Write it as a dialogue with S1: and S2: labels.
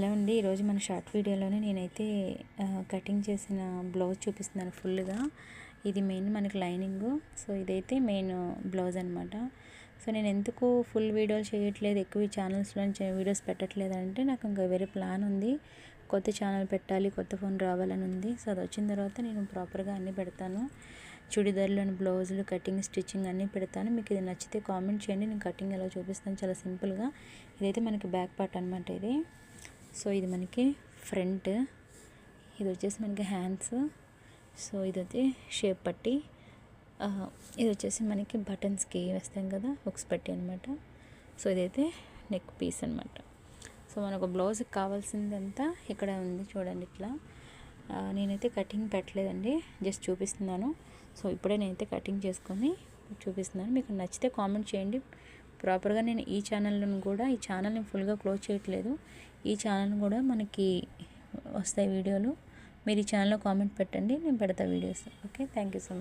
S1: Hello అండి, ఈరోజు మన షార్ట్ వీడియోలోనే నేనైతే కటింగ్ చేసిన బ్లౌజ్ చూపిస్తున్నాను ఫుల్గా. ఇది మెయిన్ మనకి లైనింగ్. సో ఇదైతే మెయిన్ బ్లౌజ్ అనమాట. సో నేను ఎందుకు ఫుల్ వీడియోలు చేయట్లేదు, ఎక్కువ ఛానల్స్లో వీడియోస్ పెట్టట్లేదు అంటే నాకు ఇంకా వేరే ప్లాన్ ఉంది. కొత్త ఛానల్ పెట్టాలి, కొత్త ఫోన్ రావాలని ఉంది. సో అది వచ్చిన తర్వాత నేను ప్రాపర్గా అన్నీ పెడతాను. చుడిదార్లోని బ్లౌజులు, కటింగ్, స్టిచ్చింగ్ అన్నీ పెడతాను. మీకు ఇది నచ్చితే కామెంట్ చేయండి. నేను కటింగ్ ఎలా చూపిస్తాను చాలా సింపుల్గా. ఇదైతే మనకి బ్యాక్ పార్ట్ అనమాట ఇది. సో ఇది మనకి ఫ్రంట్, ఇది వచ్చేసి మనకి హ్యాండ్స్. సో ఇది వచ్చి షేప్ పట్టి, ఇది వచ్చేసి మనకి బటన్స్కి వేస్తాం కదా హుక్స్ పట్టి అనమాట. సో ఇదైతే నెక్ పీస్ అనమాట. సో మనకు బ్లౌజ్కి కావాల్సిందంతా ఇక్కడ ఉంది చూడండి. ఇట్లా నేనైతే కటింగ్ పెట్టలేదండి, జస్ట్ చూపిస్తున్నాను. సో ఇప్పుడే నేనైతే కటింగ్ చేసుకొని చూపిస్తున్నాను. మీకు నచ్చితే కామెంట్ చేయండి. ప్రాపర్గా నేను ఈ ఛానల్ని ఫుల్గా క్లోజ్ చేయట్లేదు. ఈ ఛానల్ కూడా మనకి వస్తాయి వీడియోలు. మీరు ఈ ఛానల్లో కామెంట్ పెట్టండి, నేను పెడతా videos. Okay, thank you so much.